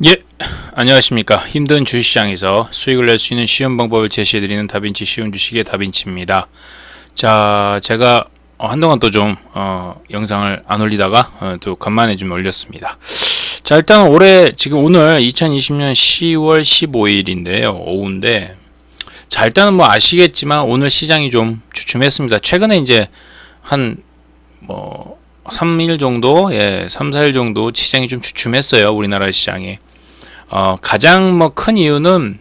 예, 안녕하십니까. 힘든 주식시장에서 수익을 낼 수 있는 쉬운 방법을 제시해드리는 다빈치 쉬운 주식의 다빈치입니다. 자, 제가 한동안 또 좀 영상을 안 올리다가 또 간만에 좀 올렸습니다. 자, 일단 지금 오늘 2020년 10월 15일인데요. 오후인데, 자, 일단은 뭐 아시겠지만 오늘 시장이 좀 주춤했습니다. 최근에 이제 한 3일 정도, 3, 4일 정도 시장이 좀 주춤했어요. 우리나라 시장이. 가장 큰 이유는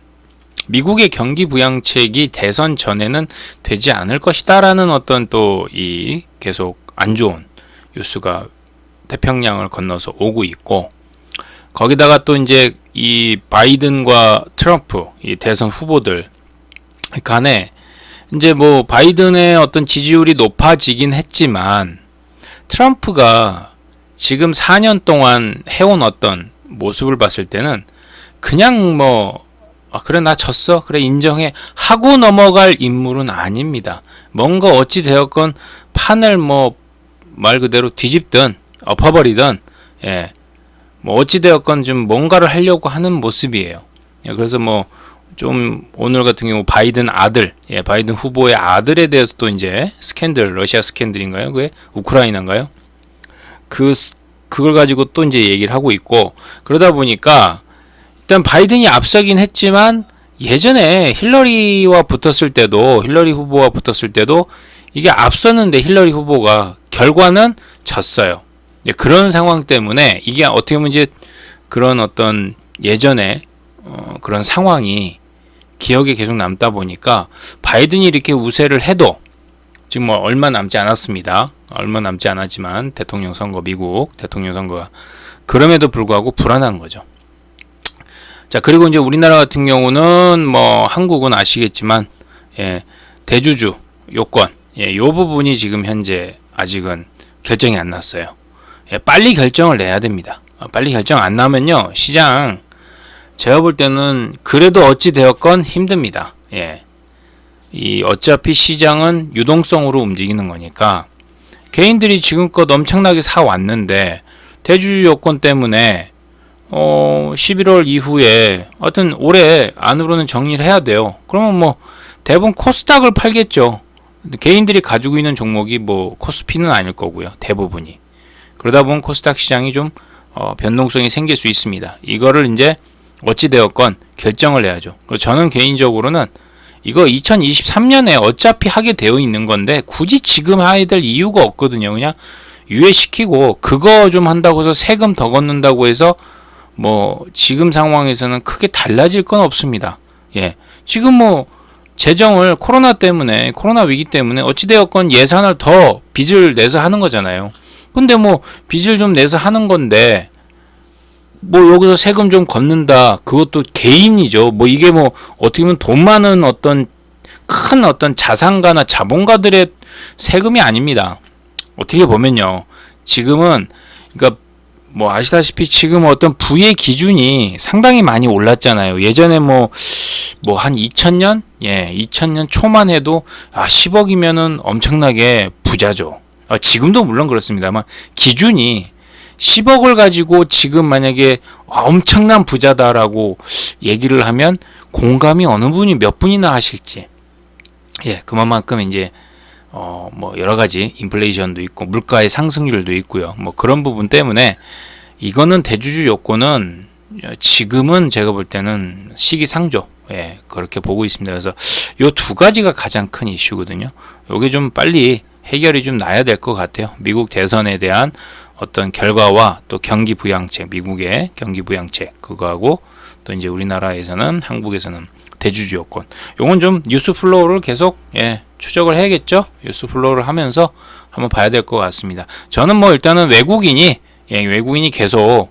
미국의 경기 부양책이 대선 전에는 되지 않을 것이다라는 어떤 또 이 계속 안 좋은 뉴스가 태평양을 건너서 오고 있고, 거기다가 또 이제 이 바이든과 트럼프 이 대선 후보들 간에 이제 뭐 바이든의 어떤 지지율이 높아지긴 했지만 트럼프가 지금 4년 동안 해온 어떤 모습을 봤을 때는 그냥 그래 나 졌어 그래 인정해 하고 넘어갈 인물은 아닙니다. 뭔가 어찌 되었건 판을 말 그대로 뒤집든 엎어버리든 어찌 되었건 좀 뭔가를 하려고 하는 모습이에요. 그래서 좀 오늘 같은 경우 바이든 아들, 바이든 후보의 아들에 대해서 또 이제 스캔들, 러시아 스캔들인가요? 그게 우크라이나인가요? 그걸 가지고 또 이제 얘기를 하고 있고, 그러다 보니까 일단 바이든이 앞서긴 했지만 예전에 힐러리 후보와 붙었을 때도 이게 앞섰는데 힐러리 후보가 결과는 졌어요. 그런 상황 때문에 이게 어떻게 보면 이제 그런 어떤 예전에 그런 상황이 기억에 계속 남다 보니까 바이든이 이렇게 우세를 해도 지금 얼마 남지 않았습니다. 얼마 남지 않았지만 대통령 선거, 미국 대통령 선거가 그럼에도 불구하고 불안한 거죠. 자, 그리고 이제 우리나라 같은 경우는 한국은 아시겠지만 대주주 요건 요 부분이 지금 현재 아직은 결정이 안 났어요. 빨리 결정을 내야 됩니다. 빨리 결정 안 나면요 시장 제가 볼 때는 그래도 어찌 되었건 힘듭니다. 이 어차피 시장은 유동성으로 움직이는 거니까 개인들이 지금껏 엄청나게 사 왔는데 대주주 요건 때문에 11월 이후에 하여튼 올해 안으로는 정리를 해야 돼요. 그러면 대부분 코스닥을 팔겠죠. 개인들이 가지고 있는 종목이 코스피는 아닐 거고요. 대부분이. 그러다 보면 코스닥 시장이 좀 변동성이 생길 수 있습니다. 이거를 이제 어찌되었건 결정을 내야죠. 저는 개인적으로는 이거 2023년에 어차피 하게 되어 있는 건데 굳이 지금 해야 될 이유가 없거든요. 그냥 유예시키고 그거 좀 한다고 해서 세금 더 걷는다고 해서 지금 상황에서는 크게 달라질 건 없습니다. 지금 재정을 코로나 위기 때문에 어찌되었건 예산을 더 빚을 내서 하는 거잖아요. 근데 빚을 좀 내서 하는 건데 여기서 세금 좀 걷는다. 그것도 개인이죠. 이게 어떻게 보면 돈 많은 큰 자산가나 자본가들의 세금이 아닙니다. 어떻게 보면요. 지금은 그러니까 아시다시피 지금 어떤 부의 기준이 상당히 많이 올랐잖아요. 예전에 한 2000년? 2000년 초만 해도 10억이면은 엄청나게 부자죠. 지금도 물론 그렇습니다만 기준이 10억을 가지고 지금 만약에 엄청난 부자다라고 얘기를 하면 공감이 몇 분이나 하실지. 그만큼 이제 여러 가지 인플레이션도 있고 물가의 상승률도 있고요. 그런 부분 때문에 이거는 대주주 요건은 지금은 제가 볼 때는 시기상조. 그렇게 보고 있습니다. 그래서 요 두 가지가 가장 큰 이슈거든요. 요게 좀 빨리 해결이 좀 나야 될 것 같아요. 미국 대선에 대한 어떤 결과와 또 경기 부양책, 미국의 경기 부양책 그거하고 또 이제 우리나라에서는 한국에서는 대주주 요건. 요건 좀 뉴스 플로우를 계속 추적을 해야겠죠. 뉴스 플로우를 하면서 한번 봐야 될 것 같습니다. 저는 일단은 외국인이 계속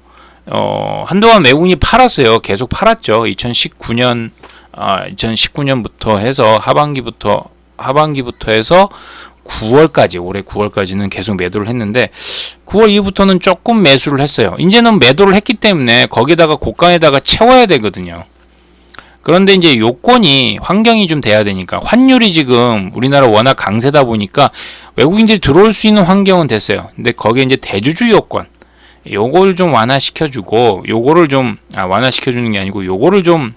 한동안 외국인이 팔았어요. 계속 팔았죠. 2019년부터 해서 하반기부터 해서 9월까지 올해 9월까지는 계속 매도를 했는데 9월 이후부터는 조금 매수를 했어요. 이제는 매도를 했기 때문에 거기다가 고가에다가 채워야 되거든요. 그런데 이제 환경이 좀 돼야 되니까 환율이 지금 우리나라 워낙 강세다 보니까 외국인들이 들어올 수 있는 환경은 됐어요. 근데 거기에 이제 대주주 요건 요걸 좀 완화시켜주고 요거를 좀 완화시켜주는 게 아니고 요거를 좀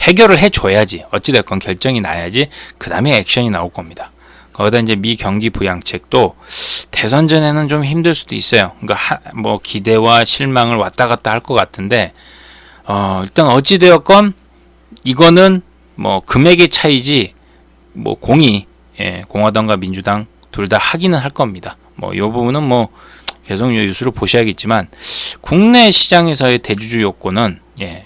해결을 해줘야지 어찌됐건 결정이 나야지 그 다음에 액션이 나올 겁니다. 거기다 이제 미 경기 부양책도 대선 전에는 좀 힘들 수도 있어요. 그러니까 뭐 기대와 실망을 왔다 갔다 할 것 같은데 일단 어찌되었건 이거는 뭐 금액의 차이지 뭐 공화당과 민주당 둘 다 하기는 할 겁니다. 뭐 이 부분은 뭐 계속 뉴스로 보셔야겠지만 국내 시장에서의 대주주 요건은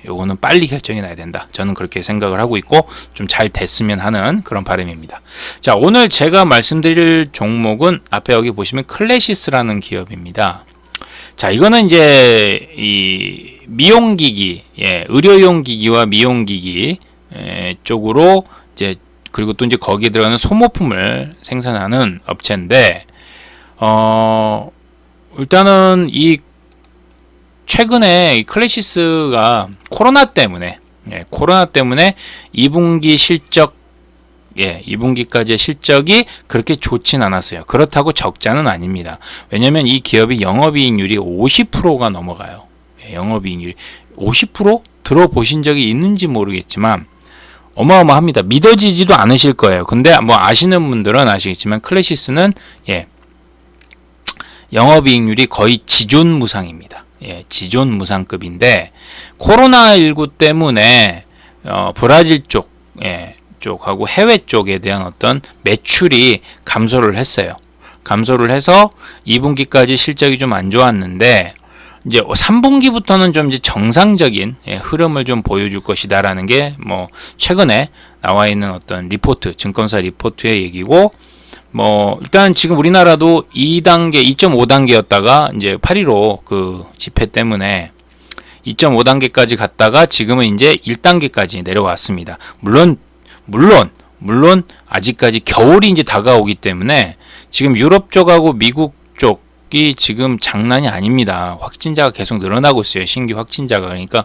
요거는 빨리 결정이 나야 된다. 저는 그렇게 생각을 하고 있고 좀 잘 됐으면 하는 그런 바람입니다. 자, 오늘 제가 말씀드릴 종목은 앞에 여기 보시면 클래시스라는 기업입니다. 자, 이거는 이제 이 미용기기, 의료용 기기와 미용기기 쪽으로 이제 그리고 또 이제 거기에 들어가는 소모품을 생산하는 업체인데 일단은 이 최근에 이 클래시스가 코로나 때문에 2분기 실적 2분기까지의 실적이 그렇게 좋진 않았어요. 그렇다고 적자는 아닙니다. 왜냐면 이 기업이 영업이익률이 50%가 넘어가요. 영업이익률이 50%? 들어보신 적이 있는지 모르겠지만 어마어마합니다. 믿어지지도 않으실 거예요. 근데 뭐 아시는 분들은 아시겠지만 클래시스는 영업이익률이 거의 지존무상입니다. 지존무상급인데 코로나19 때문에 브라질 쪽하고 해외 쪽에 대한 어떤 매출이 감소를 했어요. 감소를 해서 2분기까지 실적이 좀 안 좋았는데 이제 3분기부터는 좀 이제 정상적인 흐름을 좀 보여줄 것이다라는 게 뭐 최근에 나와 있는 어떤 리포트, 증권사 리포트의 얘기고 뭐 일단 지금 우리나라도 2단계, 2.5단계였다가 이제 8.15 그 집회 때문에 2.5단계까지 갔다가 지금은 이제 1단계까지 내려왔습니다. 물론 아직까지 겨울이 이제 다가오기 때문에 지금 유럽 쪽하고 미국 쪽이 지금 장난이 아닙니다. 확진자가 계속 늘어나고 있어요. 신규 확진자가. 그러니까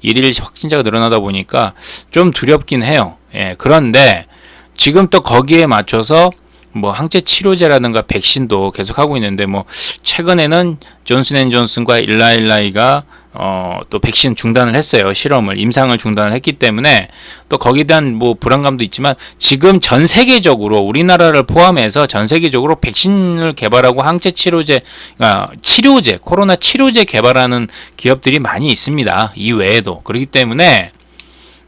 일일 확진자가 늘어나다 보니까 좀 두렵긴 해요. 그런데 지금 또 거기에 맞춰서 뭐 항체 치료제라든가 백신도 계속 하고 있는데 뭐 최근에는 존슨앤존슨과 일라이가 또 백신 중단을 했어요. 실험을 임상을 중단을 했기 때문에 또 거기에 대한 뭐 불안감도 있지만 지금 전 세계적으로 우리나라를 포함해서 전 세계적으로 백신을 개발하고 항체 치료제 코로나 치료제 개발하는 기업들이 많이 있습니다. 이 외에도. 그렇기 때문에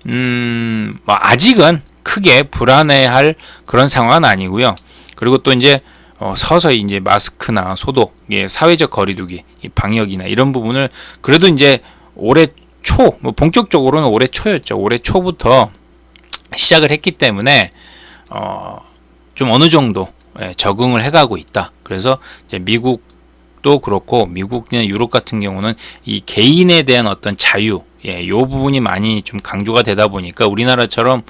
뭐 아직은 크게 불안해할 그런 상황은 아니고요. 그리고 또 이제 서서히 이제 마스크나 소독, 사회적 거리두기, 방역이나 이런 부분을 그래도 이제 올해 초, 뭐 본격적으로는 올해 초였죠. 올해 초부터 시작을 했기 때문에 좀 어느 정도 적응을 해가고 있다. 그래서 이제 미국도 그렇고 미국이나 유럽 같은 경우는 이 개인에 대한 어떤 자유, 요 부분이 많이 좀 강조가 되다 보니까 우리나라처럼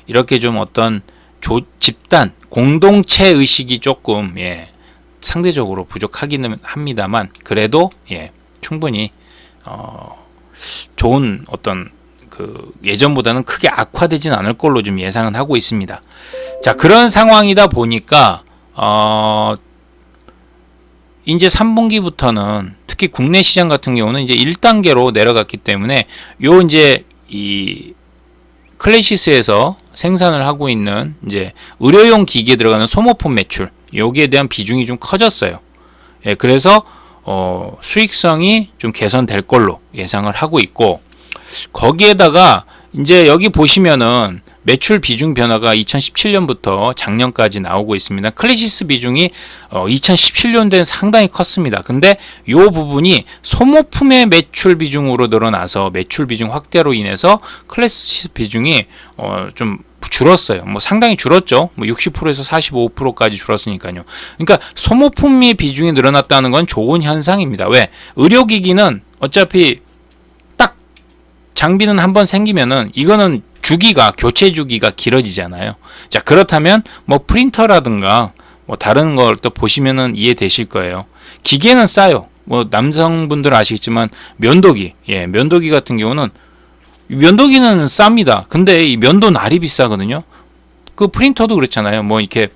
이렇게 좀 어떤 집단 공동체 의식이 조금 상대적으로 부족하기는 합니다만 그래도 충분히 좋은 어떤 그 예전보다는 크게 악화되진 않을 걸로 좀 예상은 하고 있습니다. 자, 그런 상황이다 보니까 이제 3분기부터는 특히 국내 시장 같은 경우는 이제 1단계로 내려갔기 때문에 요 이제 이 클래시스에서 생산을 하고 있는 이제 의료용 기기에 들어가는 소모품 매출 여기에 대한 비중이 좀 커졌어요. 그래서 수익성이 좀 개선될 걸로 예상을 하고 있고 거기에다가 이제 여기 보시면은 매출 비중 변화가 2017년부터 작년까지 나오고 있습니다. 클래시스 비중이 2017년도엔 상당히 컸습니다. 근데 이 부분이 소모품의 매출 비중으로 늘어나서 매출 비중 확대로 인해서 클래시스 비중이 좀 줄었어요. 뭐 상당히 줄었죠. 뭐 60%에서 45%까지 줄었으니까요. 그러니까 소모품의 비중이 늘어났다는 건 좋은 현상입니다. 왜? 의료기기는 어차피 딱 장비는 한번 생기면은 이거는 교체 주기가 길어지잖아요. 자, 그렇다면 뭐 프린터라든가 뭐 다른 걸 또 보시면은 이해되실 거예요. 기계는 싸요. 뭐 남성분들 아시겠지만 면도기, 면도기 같은 경우는 면도기는 쌉니다. 근데 이 면도 날이 비싸거든요. 그 프린터도 그렇잖아요. 뭐 이렇게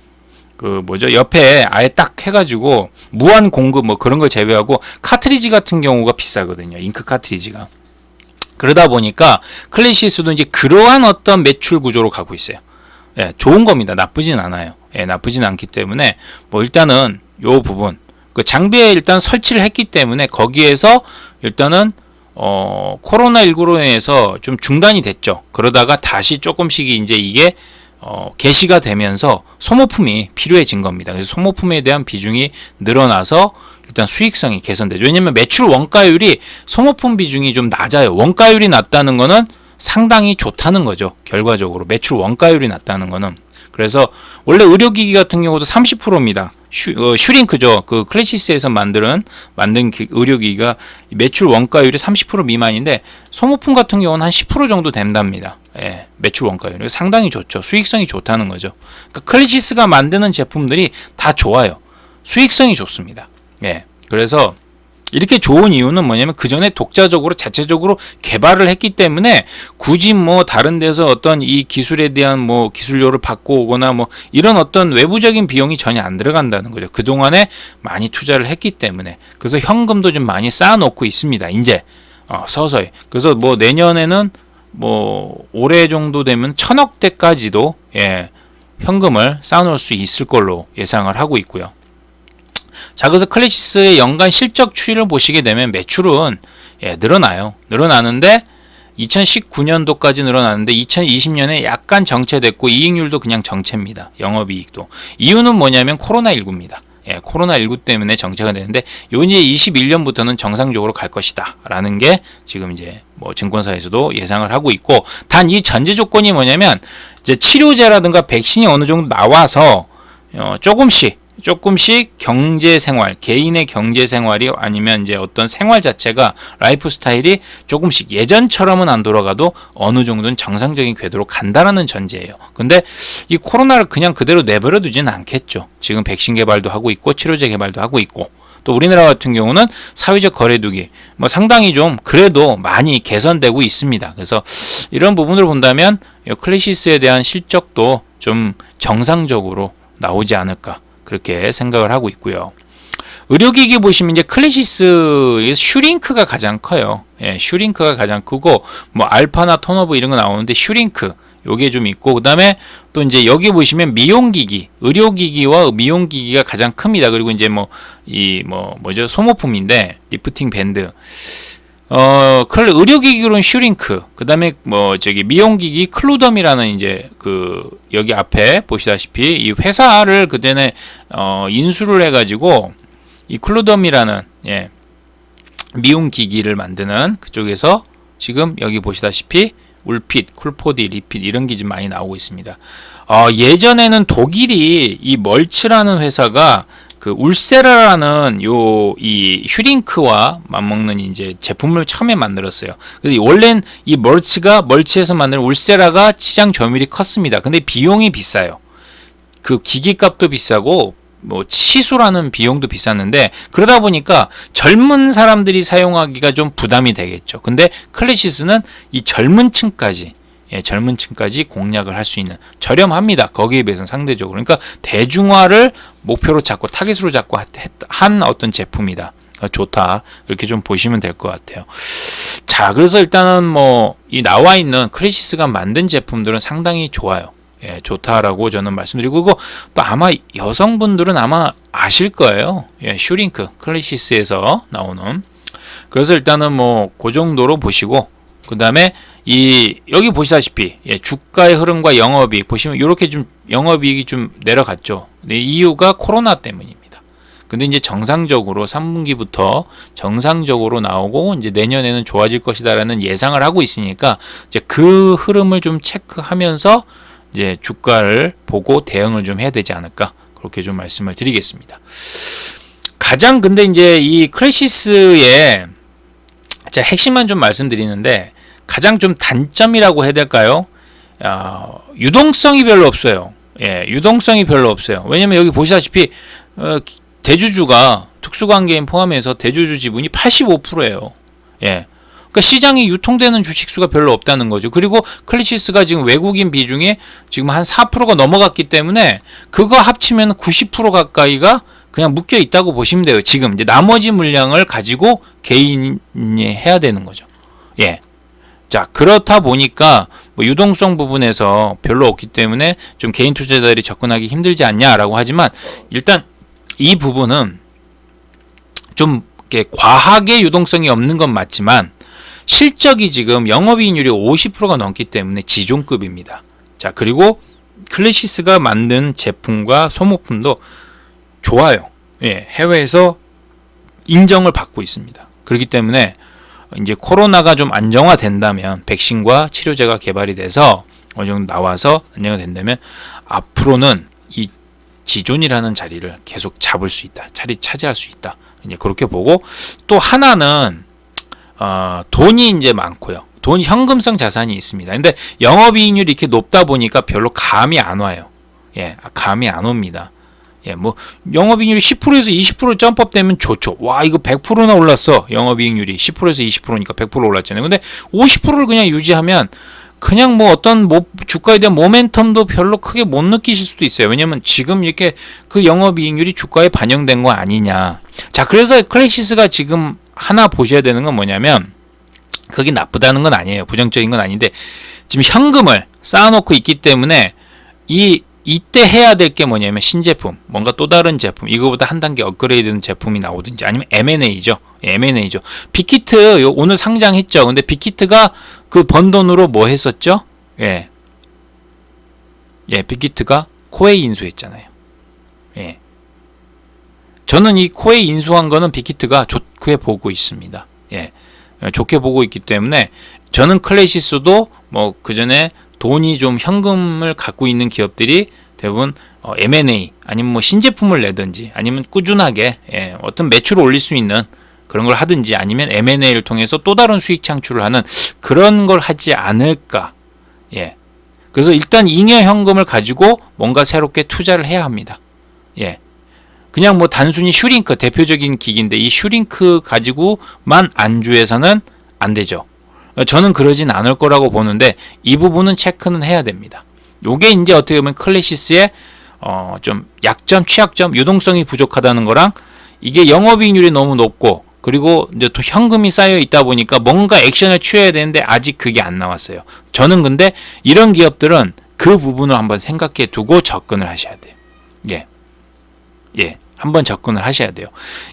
그 뭐죠? 옆에 아예 딱 해가지고 무한 공급 뭐 그런 걸 제외하고 카트리지 같은 경우가 비싸거든요. 잉크 카트리지가. 그러다 보니까 클래시스도 이제 그러한 어떤 매출 구조로 가고 있어요. 예, 좋은 겁니다. 나쁘진 않아요. 예, 나쁘진 않기 때문에 뭐 일단은 요 부분 그 장비에 일단 설치를 했기 때문에 거기에서 일단은 코로나19로 인해서 좀 중단이 됐죠. 그러다가 다시 조금씩 이제 이게 개시가 되면서 소모품이 필요해진 겁니다. 그래서 소모품에 대한 비중이 늘어나서 일단 수익성이 개선되죠. 왜냐면 매출 원가율이 소모품 비중이 좀 낮아요. 원가율이 낮다는 거는 상당히 좋다는 거죠. 결과적으로 매출 원가율이 낮다는 거는. 그래서 원래 의료기기 같은 경우도 30%입니다. 슈링크죠. 그 클래시스에서 만든 의료기기가 매출 원가율이 30% 미만인데 소모품 같은 경우는 한 10% 정도 된답니다. 예, 매출 원가율이 상당히 좋죠. 수익성이 좋다는 거죠. 그러니까 클래시스가 만드는 제품들이 다 좋아요. 수익성이 좋습니다. 예, 그래서 이렇게 좋은 이유는 뭐냐면 그 전에 독자적으로 자체적으로 개발을 했기 때문에 굳이 뭐 다른 데서 어떤 이 기술에 대한 뭐 기술료를 받고 오거나 뭐 이런 어떤 외부적인 비용이 전혀 안 들어간다는 거죠. 그동안에 많이 투자를 했기 때문에. 그래서 현금도 좀 많이 쌓아놓고 있습니다. 이제 서서히. 그래서 뭐 내년에는 뭐 올해 정도 되면 1,000억대까지도 예, 현금을 쌓아놓을 수 있을 걸로 예상을 하고 있고요. 자, 그래서 클래시스의 연간 실적 추이를 보시게 되면 매출은 늘어나요. 늘어나는데 2019년도까지 늘어나는데 2020년에 약간 정체됐고 이익률도 그냥 정체입니다. 영업이익도. 이유는 뭐냐면 코로나19입니다. 예, 코로나19 때문에 정체가 되는데 요 이제 21년부터는 정상적으로 갈 것이다 라는 게 지금 이제 뭐 증권사에서도 예상을 하고 있고, 단 이 전제 조건이 뭐냐면 이제 치료제라든가 백신이 어느 정도 나와서 조금씩 경제 생활, 개인의 경제 생활이 아니면 이제 어떤 생활 자체가 라이프 스타일이 조금씩 예전처럼은 안 돌아가도 어느 정도는 정상적인 궤도로 간다라는 전제예요. 근데 이 코로나를 그냥 그대로 내버려 두지는 않겠죠. 지금 백신 개발도 하고 있고 치료제 개발도 하고 있고, 또 우리나라 같은 경우는 사회적 거리두기 뭐 상당히 좀 그래도 많이 개선되고 있습니다. 그래서 이런 부분을 본다면 클래시스에 대한 실적도 좀 정상적으로 나오지 않을까, 그렇게 생각을 하고 있고요. 의료기기 보시면 이제 클래시스의 슈링크가 가장 커요. 예, 슈링크가 가장 크고 뭐 알파나 톤오브 이런 거 나오는데 슈링크 요게 좀 있고, 그다음에 또 이제 여기 보시면 미용기기, 의료기기와 미용기기가 가장 큽니다. 그리고 이제 뭐죠 소모품인데 리프팅 밴드. 의료기기로는 슈링크, 그 다음에 미용기기 클루덤이라는 이제 여기 앞에 보시다시피 이 회사를 그전에 인수를 해가지고 이 클루덤이라는 미용기기를 만드는 그쪽에서 지금 여기 보시다시피 울핏, 쿨포디, 리핏 이런 게 좀 많이 나오고 있습니다. 예전에는 독일이 이 멀츠라는 회사가 그 울세라라는 이 슈링크와 맞먹는 이제 제품을 처음에 만들었어요. 그래서 원래는 이 멀치에서 만드는 울세라가 시장 점유율이 컸습니다. 근데 비용이 비싸요. 그 기기값도 비싸고 뭐 치수라는 비용도 비쌌는데, 그러다 보니까 젊은 사람들이 사용하기가 좀 부담이 되겠죠. 근데 클래시스는 이 젊은 층까지 공략을 할 수 있는, 저렴합니다. 거기에 비해서는 상대적으로. 그러니까 대중화를 목표로 잡고 타깃으로 잡고 한 어떤 제품이다. 좋다. 이렇게 좀 보시면 될 것 같아요. 자, 그래서 일단은 이 나와 있는 클래시스가 만든 제품들은 상당히 좋아요. 예, 좋다라고 저는 말씀드리고, 그리고 또 아마 여성분들은 아마 아실 거예요. 예, 슈링크 클래시스에서 나오는. 그래서 일단은 그 정도로 보시고, 그 다음에 여기 보시다시피 주가의 흐름과 영업이익 보시면 이렇게 좀 영업이익이 좀 내려갔죠. 네, 이유가 코로나 때문입니다. 근데 이제 정상적으로 3분기부터 정상적으로 나오고 이제 내년에는 좋아질 것이다라는 예상을 하고 있으니까 이제 그 흐름을 좀 체크하면서 이제 주가를 보고 대응을 좀 해야 되지 않을까, 그렇게 좀 말씀을 드리겠습니다. 가장 근데 이제 이 클래시스의 제가 핵심만 좀 말씀드리는데 가장 좀 단점이라고 해야 될까요? 유동성이 별로 없어요. 예, 유동성이 별로 없어요. 왜냐면 여기 보시다시피 대주주가 특수관계인 포함해서 대주주 지분이 85%예요. 예. 그러니까 시장에 유통되는 주식수가 별로 없다는 거죠. 그리고 클래시스가 지금 외국인 비중이 지금 한 4%가 넘어갔기 때문에 그거 합치면 90% 가까이가 그냥 묶여 있다고 보시면 돼요. 지금 이제 나머지 물량을 가지고 개인이 해야 되는 거죠. 예. 자, 그렇다 보니까 뭐 유동성 부분에서 별로 없기 때문에 좀 개인 투자자들이 접근하기 힘들지 않냐라고 하지만 일단 이 부분은 좀 이렇게 과하게 유동성이 없는 건 맞지만 실적이 지금 영업이익률이 50%가 넘기 때문에 지존급입니다. 자, 그리고 클래시스가 만든 제품과 소모품도 좋아요. 예, 해외에서 인정을 받고 있습니다. 그렇기 때문에 이제 코로나가 좀 안정화된다면 백신과 치료제가 개발이 돼서 어느 정도 나와서 안정화 된다면 앞으로는 이 지존이라는 자리를 계속 잡을 수 있다. 자리 차지할 수 있다. 이제 그렇게 보고 또 하나는 돈이 이제 많고요. 돈 현금성 자산이 있습니다. 근데 영업이익률이 이렇게 높다 보니까 별로 감이 안 와요. 예, 감이 안 옵니다. 예, 뭐 영업이익률이 10%에서 20% 점프업 되면 좋죠. 와, 이거 100%나 올랐어. 영업이익률이 10%에서 20%니까 100% 올랐잖아요. 근데 50%를 그냥 유지하면 그냥 뭐 어떤 주가에 대한 모멘텀도 별로 크게 못 느끼실 수도 있어요. 왜냐면 지금 이렇게 그 영업이익률이 주가에 반영된 거 아니냐. 자, 그래서 클래시스가 지금 하나 보셔야 되는 건 뭐냐면 그게 나쁘다는 건 아니에요. 부정적인 건 아닌데 지금 현금을 쌓아놓고 있기 때문에 이때 해야 될 게 뭐냐면 신제품, 뭔가 또 다른 제품, 이거보다 한 단계 업그레이드된 제품이 나오든지 아니면 M&A죠. M&A죠. 빅히트 오늘 상장했죠. 근데 빅히트가 그 번 돈으로 뭐 했었죠? 예, 빅히트가 코웨이 인수했잖아요. 예, 저는 이 코웨이 인수한 거는 빅히트가 좋게 보고 있습니다. 예, 좋게 보고 있기 때문에 저는 클래시스도 뭐 그 전에 돈이 좀 현금을 갖고 있는 기업들이 대부분 M&A 아니면 뭐 신제품을 내든지 아니면 꾸준하게 어떤 매출을 올릴 수 있는 그런 걸 하든지 아니면 M&A를 통해서 또 다른 수익 창출을 하는 그런 걸 하지 않을까. 예. 그래서 일단 잉여 현금을 가지고 뭔가 새롭게 투자를 해야 합니다. 예. 그냥 뭐 단순히 슈링크 대표적인 기기인데 이 슈링크 가지고만 안주해서는 안 되죠. 저는 그러진 않을 거라고 보는데 이 부분은 체크는 해야 됩니다. 요게 이제 어떻게 보면 클래시스의 좀 약점, 취약점, 유동성이 부족하다는 거랑 이게 영업이익률이 너무 높고 그리고 이제 또 현금이 쌓여 있다 보니까 뭔가 액션을 취해야 되는데 아직 그게 안 나왔어요. 저는 근데 이런 기업들은 그 부분을 한번 생각해 두고 접근을 하셔야 돼요. 예. 한번 접근을 하셔야 돼요.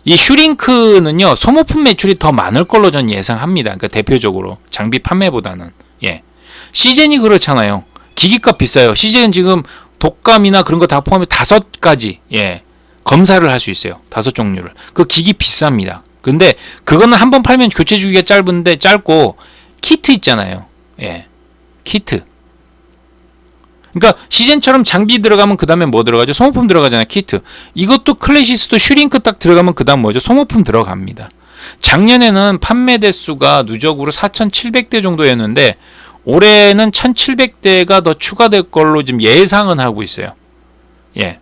이 슈링크는요, 소모품 매출이 더 많을 걸로 전 예상합니다. 그러니까 대표적으로 장비 판매보다는. 예. 시젠이 그렇잖아요. 기기값 비싸요. 시젠은 지금 독감이나 그런 거 다 포함해 5가지 검사를 할 수 있어요. 5종류를. 그 기기 비쌉니다. 근데 그거는 한번 팔면 교체 주기가 짧고 키트 있잖아요. 예. 키트. 그러니까 시젠처럼 장비 들어가면 그 다음에 뭐 들어가죠? 소모품 들어가잖아요. 키트. 이것도 클래시스도 슈링크 딱 들어가면 그 다음 뭐죠? 소모품 들어갑니다. 작년에는 판매 대수가 누적으로 4,700대 정도였는데 올해는 1,700대가 더 추가될 걸로 지금 예상은 하고 있어요. 예.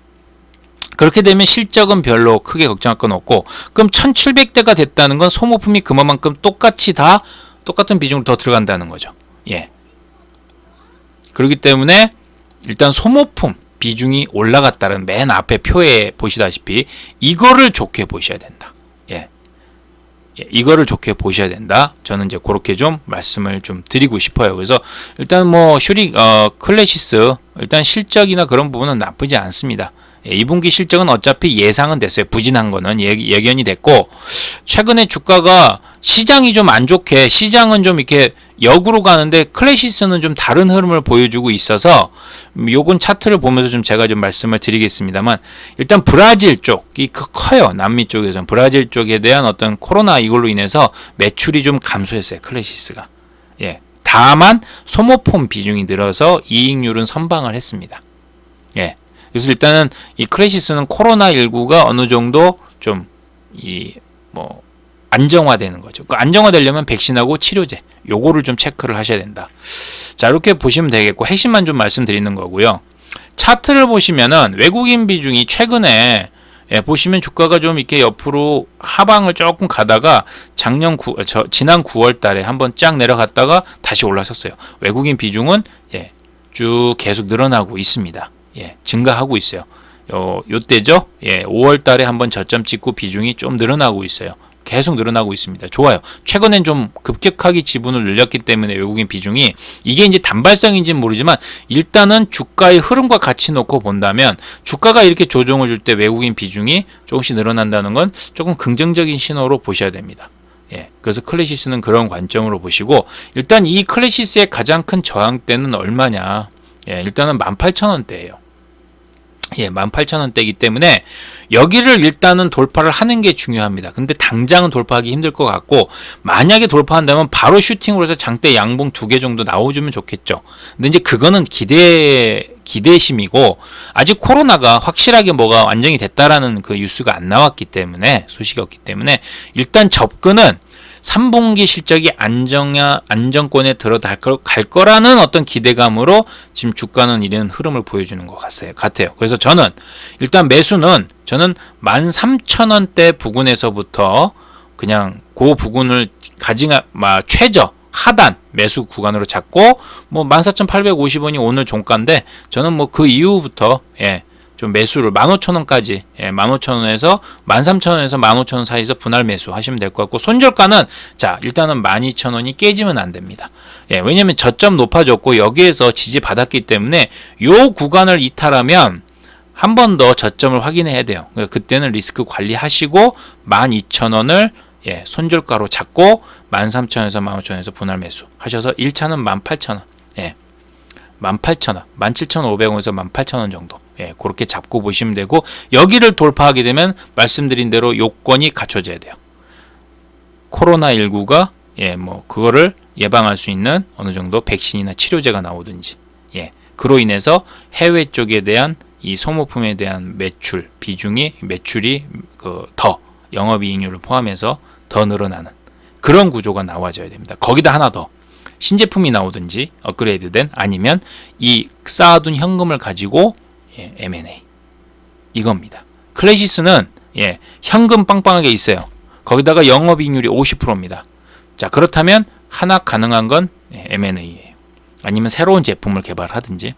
그렇게 되면 실적은 별로 크게 걱정할 건 없고 그럼 1,700대가 됐다는 건 소모품이 그만큼 똑같은 비중으로 더 들어간다는 거죠. 예. 그렇기 때문에 일단 소모품 비중이 올라갔다는 맨 앞에 표에 보시다시피 이거를 좋게 보셔야 된다. 예. 이거를 좋게 보셔야 된다. 저는 이제 그렇게 좀 말씀을 좀 드리고 싶어요. 그래서 일단 뭐 클래시스 일단 실적이나 그런 부분은 나쁘지 않습니다. 2분기 실적은 어차피 예상은 됐어요. 부진한 거는 예견이 됐고 최근에 주가가 시장이 좀 안 좋게 시장은 좀 이렇게 역으로 가는데 클래시스는 좀 다른 흐름을 보여주고 있어서 요건 차트를 보면서 좀 제가 좀 말씀을 드리겠습니다만 일단 브라질 쪽이 커요. 남미 쪽에서는 브라질 쪽에 대한 어떤 코로나 이걸로 인해서 매출이 좀 감소했어요. 클래시스가. 예. 다만 소모품 비중이 늘어서 이익률은 선방을 했습니다. 예. 그래서 일단은 이 클래시스는 코로나19가 어느 정도 좀 안정화되는 거죠. 그 안정화되려면 백신하고 치료제 요거를 좀 체크를 하셔야 된다. 자, 이렇게 보시면 되겠고 핵심만 좀 말씀드리는 거고요. 차트를 보시면은 외국인 비중이 최근에 예, 보시면 주가가 좀 이렇게 옆으로 하방을 조금 가다가 지난 9월 달에 한번 쫙 내려갔다가 다시 올라섰어요. 외국인 비중은 예, 쭉 계속 늘어나고 있습니다. 예, 증가하고 있어요. 요때죠. 예, 5월 달에 한번 저점 찍고 비중이 좀 늘어나고 있어요. 계속 늘어나고 있습니다. 좋아요. 최근엔 좀 급격하게 지분을 늘렸기 때문에 외국인 비중이 이게 이제 단발성인지는 모르지만 일단은 주가의 흐름과 같이 놓고 본다면 주가가 이렇게 조정을 줄 때 외국인 비중이 조금씩 늘어난다는 건 조금 긍정적인 신호로 보셔야 됩니다. 예, 그래서 클래시스는 그런 관점으로 보시고 일단 이 클래시스의 가장 큰 저항대는 얼마냐? 예, 일단은 18,000원대예요. 예, 18,000원대이기 때문에 여기를 일단은 돌파를 하는 게 중요합니다. 근데 당장은 돌파하기 힘들 것 같고 만약에 돌파한다면 바로 슈팅으로 해서 장대 양봉 2개 정도 나와주면 좋겠죠. 근데 이제 그거는 기대심이고 아직 코로나가 확실하게 뭐가 완전히 됐다라는 그 뉴스가 안 나왔기 때문에 소식이 없기 때문에 일단 접근은 3분기 실적이 안정권에 들어갈 거라는 어떤 기대감으로 지금 주가는 이런 흐름을 보여주는 것 같아요. 그래서 저는 일단 매수는 저는 13,000원대 부근에서부터 그냥 그 부근을 최저 하단 매수 구간으로 잡고 뭐 14,850원이 오늘 종가인데 저는 뭐 그 이후부터 예, 좀 매수를 15,000원까지 15,000원에서 13,000원에서 15,000원 사이에서 분할 매수 하시면 될 것 같고 손절가는 자 일단은 12,000원이 깨지면 안 됩니다. 예, 왜냐면 저점 높아졌고 여기에서 지지 받았기 때문에 요 구간을 이탈하면 한 번 더 저점을 확인해야 돼요. 그러니까 그때는 리스크 관리하시고 12,000원을 예, 손절가로 잡고 13,000원에서 15,000원에서 분할 매수 하셔서 1차는 18,000원. 예. 18,000원, 17,500원에서 18,000원 정도. 예, 그렇게 잡고 보시면 되고 여기를 돌파하게 되면 말씀드린 대로 요건이 갖춰져야 돼요. 코로나19가 예, 뭐 그거를 예방할 수 있는 어느 정도 백신이나 치료제가 나오든지 예, 그로 인해서 해외 쪽에 대한 이 소모품에 대한 매출이 더 영업이익률을 포함해서 더 늘어나는 그런 구조가 나와줘야 됩니다. 거기다 하나 더 신제품이 나오든지 업그레이드된 아니면 이 쌓아둔 현금을 가지고 예, M&A 이겁니다. 클래시스는 예, 현금 빵빵하게 있어요. 거기다가 영업이익률이 50%입니다. 자 그렇다면 하나 가능한 건 예, M&A예요. 아니면 새로운 제품을 개발하든지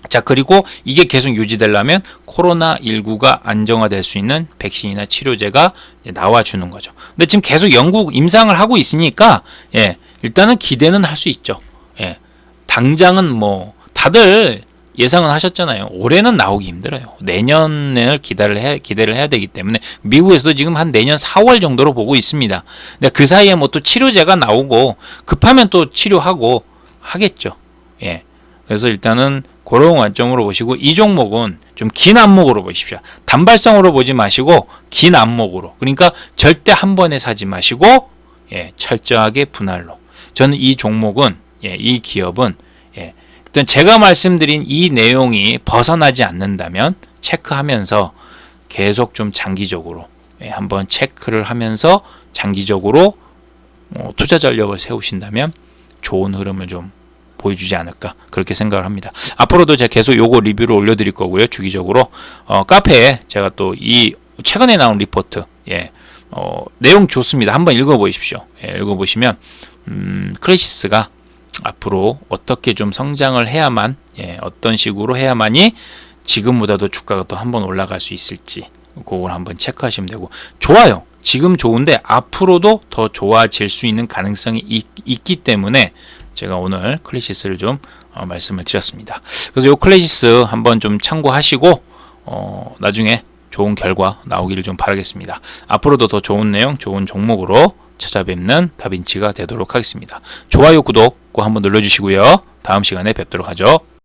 자 그리고 이게 계속 유지되려면 코로나19가 안정화될 수 있는 백신이나 치료제가 나와주는 거죠. 근데 지금 계속 영국 임상을 하고 있으니까 예, 일단은 기대는 할 수 있죠. 예, 당장은 뭐 다들 예상은 하셨잖아요. 올해는 나오기 힘들어요. 내년을 기대를 해야 되기 때문에 미국에서도 지금 한 내년 4월 정도로 보고 있습니다. 근데 그 사이에 뭐 또 치료제가 나오고 급하면 또 치료하고 하겠죠. 예, 그래서 일단은 그런 관점으로 보시고 이 종목은 좀 긴 안목으로 보십시오. 단발성으로 보지 마시고 긴 안목으로. 그러니까 절대 한 번에 사지 마시고 예, 철저하게 분할로. 저는 이 종목은 예, 이 기업은 예, 일단 제가 말씀드린 이 내용이 벗어나지 않는다면 체크하면서 계속 좀 장기적으로 예, 한번 체크를 하면서 장기적으로 투자 전략을 세우신다면 좋은 흐름을 좀 보여주지 않을까 그렇게 생각을 합니다. 앞으로도 제가 계속 요거 리뷰를 올려드릴 거고요. 주기적으로 카페에 제가 또 이 최근에 나온 리포트 예, 내용 좋습니다. 한번 읽어보십시오. 예, 읽어보시면 클래시스가 앞으로 어떻게 좀 성장을 해야만 예, 어떤 식으로 해야만이 지금보다도 주가가 또 한번 올라갈 수 있을지 그걸 한번 체크하시면 되고 좋아요. 지금 좋은데 앞으로도 더 좋아질 수 있는 가능성이 있기 때문에 제가 오늘 클래시스를 좀 말씀을 드렸습니다. 그래서 이 클래시스 한번 좀 참고하시고 나중에 좋은 결과 나오기를 좀 바라겠습니다. 앞으로도 더 좋은 내용, 좋은 종목으로 찾아뵙는 다빈치가 되도록 하겠습니다. 좋아요, 구독 꼭 한번 눌러주시고요. 다음 시간에 뵙도록 하죠.